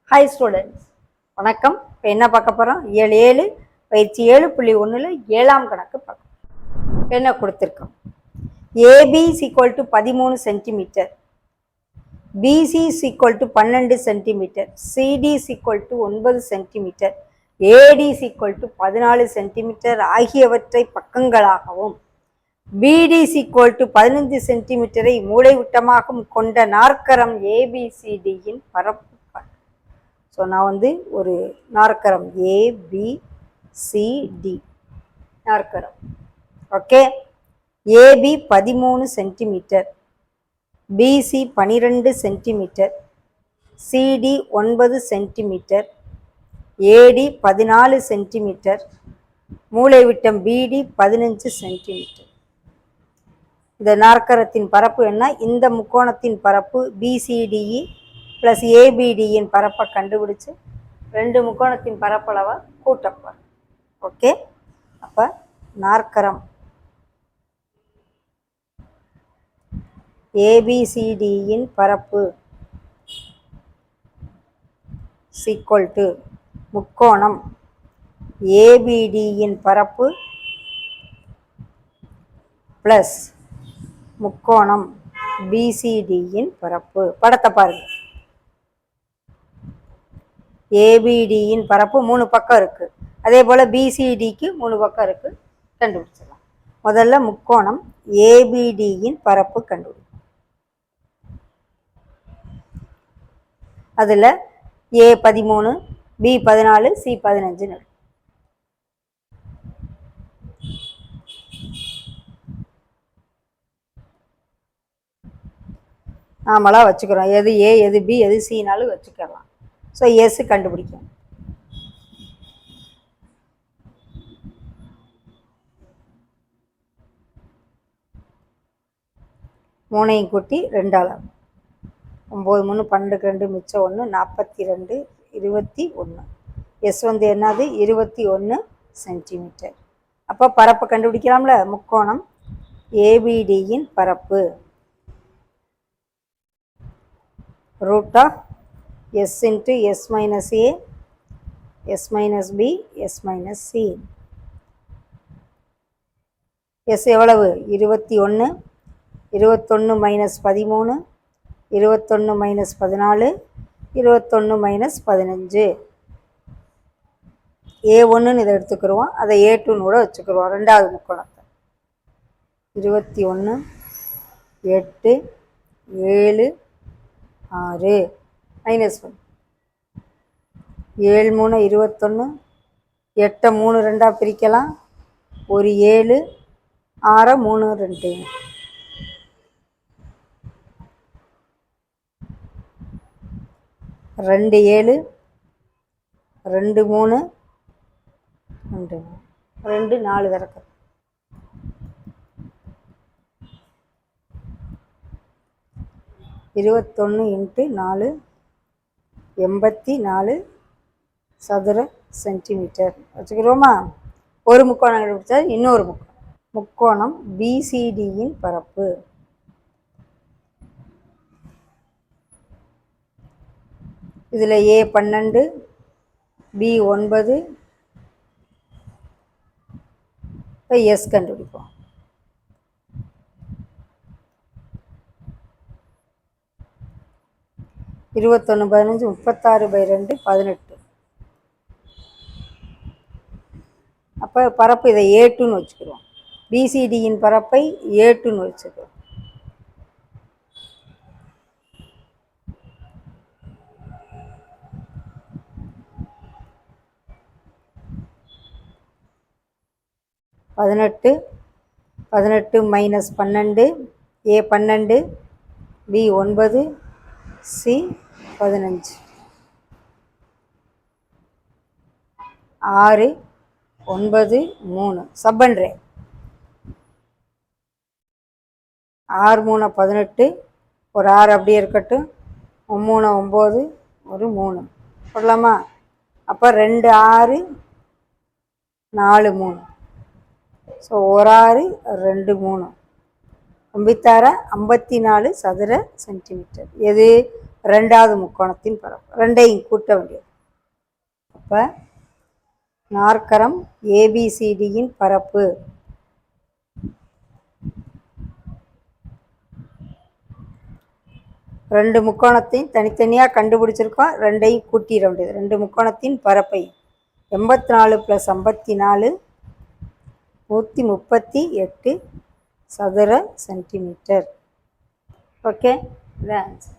Hi students, வணக்கம். இப்போ என்ன பார்க்க போகிறோம்? 7 பயிற்சி 7.1 7ஆம் கணக்கு பார்க்கணும். என்ன கொடுத்துருக்கோம்? AB equal to 13 centimetre, BC equal to 12 centimetre, CD equal to 9 centimetre, AD equal to 14 centimetre ஆகியவற்றை பக்கங்களாகவும் பிடி ஈக்குவல் டு 15 சென்டிமீட்டரை மூலைவிட்டமாகவும் கொண்ட நாற்கரம் ஏபிசிடியின் பரப்பு. ஸோ நான் ஒரு நாற்கரம் ஏபிசிடி நாற்கரம். Okay, AB 13 centimetre, BC 12 centimetre, CD 9 centimetre, AD 14 centimetre, மூலைவிட்டம் பிடி 15 சென்டிமீட்டர். இந்த நாற்கரத்தின் பரப்பு என்ன? இந்த முக்கோணத்தின் பரப்பு பிசிடிஇ ப்ளஸ் ஏபிடியின் பரப்பை கண்டுபிடிச்சு ரெண்டு முக்கோணத்தின் பரப்பளவை கூட்டப்போம். ஓகே, அப்போ நாற்கரம் ஏபிசிடியின் பரப்பு ஈக்குவல் டு முக்கோணம் ஏபிடியின் பரப்பு ப்ளஸ் முக்கோணம் பிசிடியின் பரப்பு. படத்தை பாருங்க. ஏபிடியின் பரப்பு 3 பக்கம் இருக்கு, அதே போல பிசிடிக்கு 3 பக்கம் இருக்கு. கண்டுபிடிச்சிடலாம். முதல்ல முக்கோணம் ஏபிடியின் பரப்பு கண்டுபிடிக்கும். அதுல ஏ 13, பி 14, சி 15 நாமளா வச்சுக்கிறோம். எது ஏ, எது பி, எது சினாலும் வச்சுக்கலாம். ஸோ எஸ் கண்டுபிடிக்கும். மூணையும் கூட்டி 2ஆல் 9 3 12 2 மிச்சம் 1 42 21. எஸ் என்னது? 21 சென்டிமீட்டர். அப்போ பரப்பு கண்டுபிடிக்கலாம்ல. முக்கோணம் ஏபிடியின் பரப்பு root of S into S minus A, S minus B, S minus C. S எவ்வளவு? 21, 21 minus 13, 21 minus 14, 21 minus 15. A1 இதை எடுத்துக்கிறோம், அதை A2 கூட வச்சுக்கிறோம். ரெண்டாவது முக்கோணத்தை 21 8 7 6 -1 7 3 21, 8 3 2 பிரிக்கலாம், ஒரு 7 6 3 2 2 7 2 3 2 2 4 திறக்க 21 × 4 84 சதுர சென்டிமீட்டர் வச்சுக்கிறோமா? ஒரு முக்கோணம் கண்டுபிடிச்சா இன்னொரு முக்கோணம் பிசிடியின் பரப்பு இதில் ஏ 12, பி 9, இப்போ எஸ் கண்டுபிடிப்போம். இருபத்தொன்று 15 36/2 18. அப்போ பரப்பு இதை ஏட்டுன்னு வச்சுக்கிறோம். பிசிடியின் பரப்பை ஏட்டுன்னு வச்சுக்கிறோம். -18 -12 ஏ 12, பி 9, சி 15. 6 9 3 சப் பண்ணுறேன். 6 3 18, ஒரு 6 அப்படியே இருக்கட்டும், 3 9, ஒரு 3 போடலாமா? அப்போ 2 6 4 3. ஸோ ஒரு 6 2 3 96 54 சதுர சென்டிமீட்டர். எது? ரெண்டாவது முக்கோணத்தின் பரப்பு. ரெண்டையும் கூட்ட வேண்டியது. அப்போ நாற்கரம் ஏபிசிடியின் பரப்பு ரெண்டு முக்கோணத்தையும் தனித்தனியாக கண்டுபிடிச்சிருக்கோம். ரெண்டையும் கூட்டிட வேண்டியது. ரெண்டு முக்கோணத்தின் பரப்பை 84 + 54 138 சதுர சென்டிமீட்டர். ஓகே, இதான் ஆன்சர்.